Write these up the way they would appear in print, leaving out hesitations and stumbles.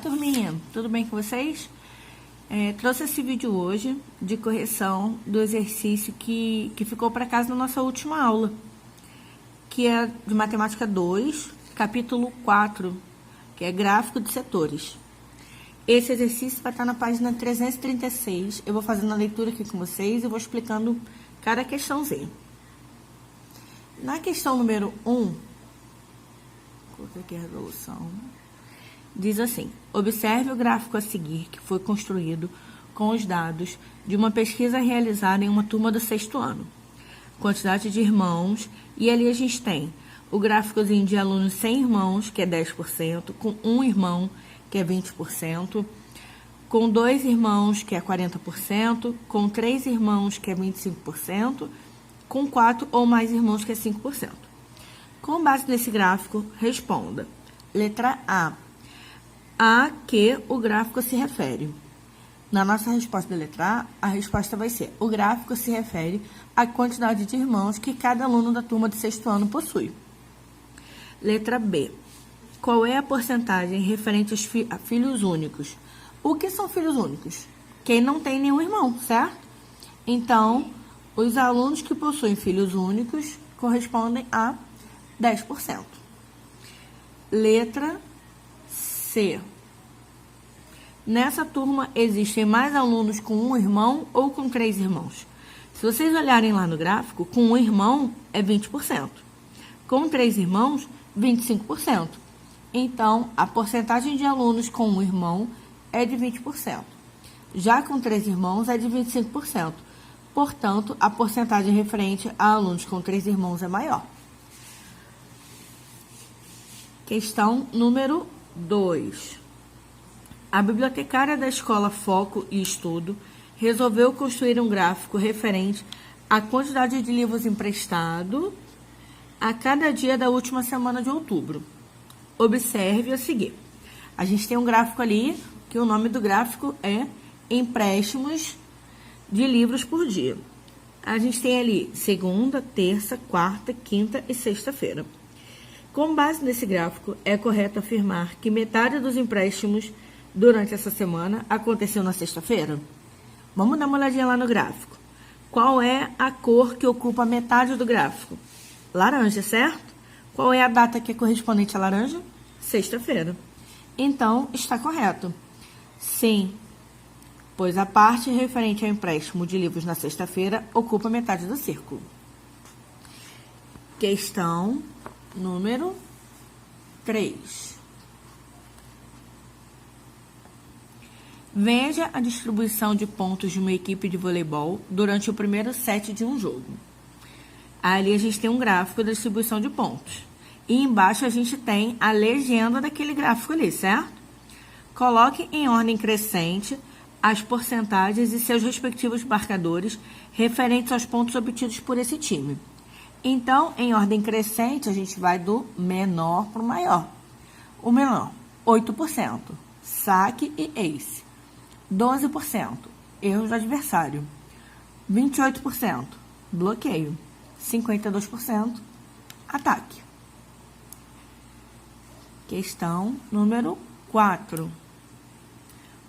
turminha, tudo bem com vocês? Trouxe esse vídeo hoje de correção do exercício que ficou para casa na nossa última aula, que é de Matemática 2, capítulo 4, que é gráfico de setores. Esse exercício vai estar na página 336, eu vou fazendo a leitura aqui com vocês e vou explicando cada questãozinha. Na questão número 1, coloquei aqui a resolução, diz assim: observe o gráfico a seguir, que foi construído com os dados de uma pesquisa realizada em uma turma do 6º ano. Quantidade de irmãos, e ali a gente tem o gráficozinho de alunos sem irmãos, que é 10%, com um irmão, que é 20%, com 2 irmãos, que é 40%, com 3 irmãos, que é 25%, com 4 ou mais irmãos, que é 5%. Com base nesse gráfico, responda. Letra A. A que o gráfico se refere. Na nossa resposta da letra A, a resposta vai ser: o gráfico se refere à quantidade de irmãos que cada aluno da turma do 6º ano possui. Letra B. Qual é a porcentagem referente a filhos únicos? O que são filhos únicos? Quem não tem nenhum irmão, certo? Então, os alunos que possuem filhos únicos correspondem a 10%. Letra C. Nessa turma, existem mais alunos com um irmão ou com 3 irmãos? Se vocês olharem lá no gráfico, com um irmão é 20%. Com 3 irmãos, 25%. Então, a porcentagem de alunos com um irmão é de 20%. Já com 3 irmãos é de 25%. Portanto, a porcentagem referente a alunos com 3 irmãos é maior. Questão número 2. A bibliotecária da escola Foco e Estudo resolveu construir um gráfico referente à quantidade de livros emprestados a cada dia da última semana de outubro. Observe a seguir. A gente tem um gráfico ali, que o nome do gráfico é empréstimos de livros por dia. A gente tem ali segunda, terça, quarta, quinta e sexta-feira. Com base nesse gráfico, é correto afirmar que metade dos empréstimos durante essa semana aconteceu na sexta-feira? Vamos dar uma olhadinha lá no gráfico. Qual é a cor que ocupa metade do gráfico? Laranja, certo? Qual é a data que é correspondente a laranja? Sexta-feira. Então, está correto. Sim, pois a parte referente ao empréstimo de livros na sexta-feira ocupa metade do círculo. Questão número 3. Veja a distribuição de pontos de uma equipe de voleibol durante o primeiro set de um jogo. Ali a gente tem um gráfico da distribuição de pontos. E embaixo a gente tem a legenda daquele gráfico ali, certo? Coloque em ordem crescente as porcentagens e seus respectivos marcadores referentes aos pontos obtidos por esse time. Então, em ordem crescente, a gente vai do menor para o maior. O menor, 8%, saque e ace. 12%, erros do adversário. 28%, bloqueio. 52%, ataque. Questão número 4.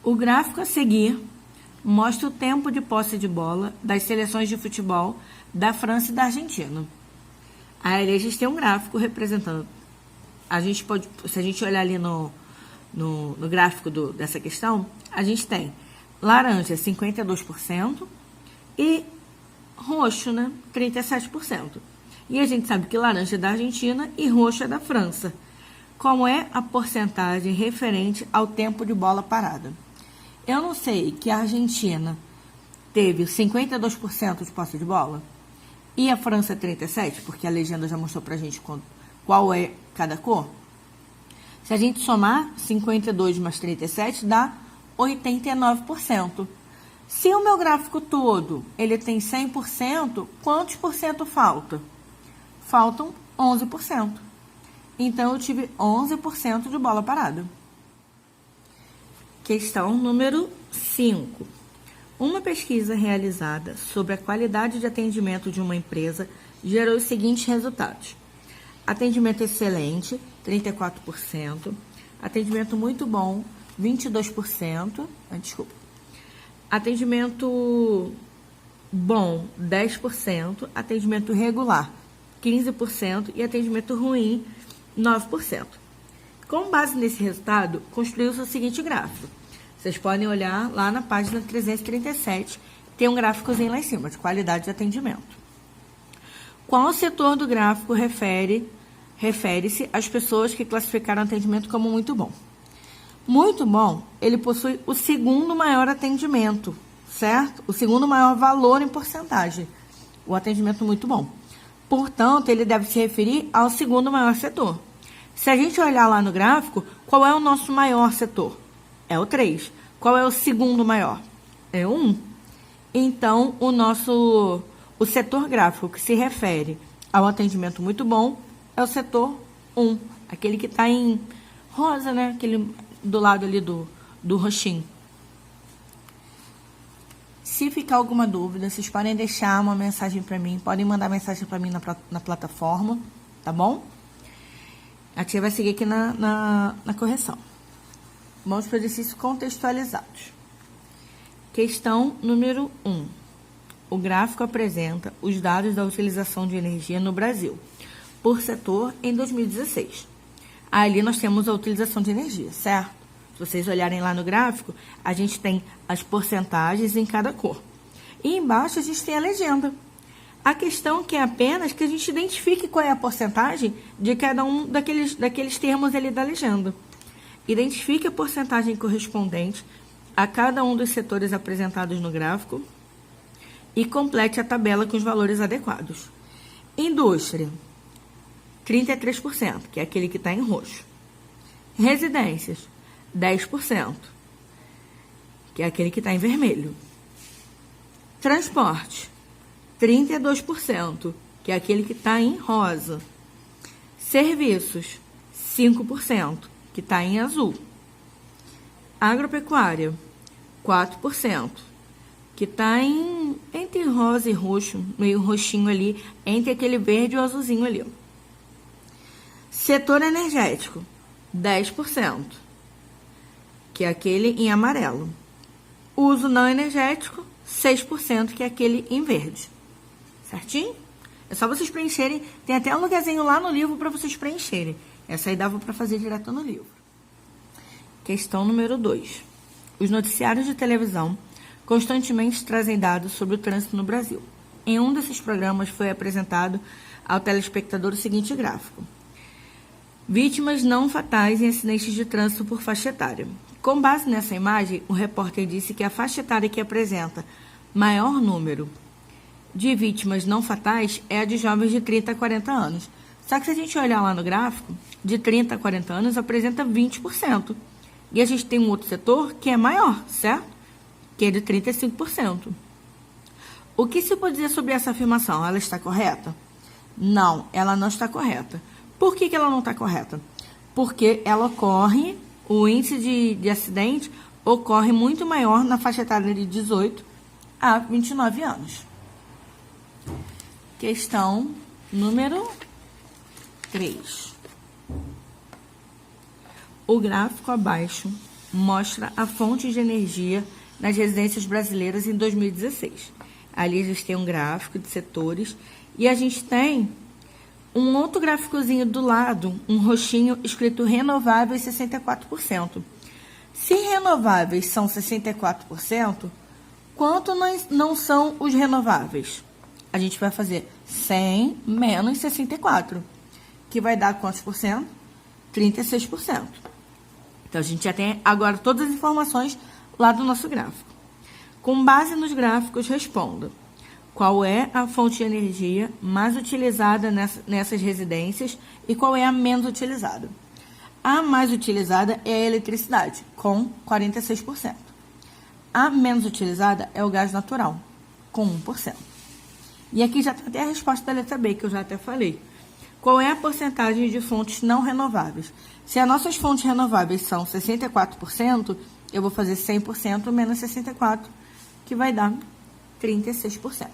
O gráfico a seguir mostra o tempo de posse de bola das seleções de futebol da França e da Argentina. Aí a gente tem um gráfico representando. A gente pode, se a gente olhar ali no gráfico dessa questão, a gente tem laranja 52% e roxo, 37%. E a gente sabe que laranja é da Argentina e roxo é da França. Qual é a porcentagem referente ao tempo de bola parada? Eu não sei que a Argentina teve 52% de posse de bola e a França 37%, porque a legenda já mostrou pra gente qual é cada cor. Se a gente somar 52 mais 37, dá 89%. Se o meu gráfico todo ele tem 100%, quantos por cento falta? Faltam 11%. Então, eu tive 11% de bola parada. Questão número 5. Uma pesquisa realizada sobre a qualidade de atendimento de uma empresa gerou os seguintes resultados. Atendimento excelente, 34%. Atendimento muito bom, 22%. Desculpa. Atendimento bom, 10%. Atendimento regular, 15%. E atendimento ruim, 9%. Com base nesse resultado, construiu-se o seguinte gráfico. Vocês podem olhar lá na página 337, tem um gráficozinho lá em cima, de qualidade de atendimento. Qual setor do gráfico refere-se às pessoas que classificaram o atendimento como muito bom? Muito bom, ele possui o segundo maior atendimento, certo? O segundo maior valor em porcentagem, o atendimento muito bom. Portanto, ele deve se referir ao segundo maior setor. Se a gente olhar lá no gráfico, qual é o nosso maior setor? É o 3. Qual é o segundo maior? É o 1. Então, o setor gráfico que se refere ao atendimento muito bom é o setor 1. Aquele que está em rosa, né? Aquele do lado ali do roxinho. Se ficar alguma dúvida, vocês podem deixar uma mensagem para mim. Podem mandar mensagem para mim na plataforma, tá bom? A tia vai seguir aqui na correção. Vamos para exercícios contextualizados. Questão número 1. O gráfico apresenta os dados da utilização de energia no Brasil, por setor em 2016. Ali nós temos a utilização de energia, certo? Se vocês olharem lá no gráfico, a gente tem as porcentagens em cada cor. E embaixo a gente tem a legenda. A questão que é apenas que a gente identifique qual é a porcentagem de cada um daqueles termos ali da legenda. Identifique a porcentagem correspondente a cada um dos setores apresentados no gráfico e complete a tabela com os valores adequados. Indústria, 33%, que é aquele que está em roxo. Residências, 10%, que é aquele que está em vermelho. Transporte, 32%, que é aquele que está em rosa. Serviços, 5%, que está em azul. Agropecuária, 4%, que está entre rosa e roxo, meio roxinho ali, entre aquele verde e o azulzinho ali. Setor energético, 10%, que é aquele em amarelo. Uso não energético, 6%, que é aquele em verde. Certinho? É só vocês preencherem. Tem até um lugarzinho lá no livro para vocês preencherem. Essa aí dava para fazer direto no livro. Questão número 2. Os noticiários de televisão constantemente trazem dados sobre o trânsito no Brasil. Em um desses programas foi apresentado ao telespectador o seguinte gráfico. Vítimas não fatais em acidentes de trânsito por faixa etária. Com base nessa imagem, o repórter disse que a faixa etária que apresenta maior número de vítimas não fatais é a de jovens de 30 a 40 anos. Só que se a gente olhar lá no gráfico, de 30 a 40 anos apresenta 20%. E a gente tem um outro setor que é maior, certo? Que é de 35%. O que se pode dizer sobre essa afirmação? Ela está correta? Não, ela não está correta. Por que ela não está correta? Porque ela ocorre, o índice de acidente ocorre muito maior na faixa etária de 18 a 29 anos. Questão número 3. O gráfico abaixo mostra a fonte de energia nas residências brasileiras em 2016. Ali a gente tem um gráfico de setores e a gente tem um outro gráficozinho do lado, um roxinho escrito renováveis 64%. Se renováveis são 64%, quanto não são os renováveis? A gente vai fazer 100 menos 64, que vai dar quantos por cento? 36%. Então, a gente já tem agora todas as informações lá do nosso gráfico. Com base nos gráficos, responda. Qual é a fonte de energia mais utilizada nessas residências e qual é a menos utilizada? A mais utilizada é a eletricidade, com 46%. A menos utilizada é o gás natural, com 1%. E aqui já tem até a resposta da letra B, que eu já até falei. Qual é a porcentagem de fontes não renováveis? Se as nossas fontes renováveis são 64%, eu vou fazer 100% menos 64%, que vai dar 36%.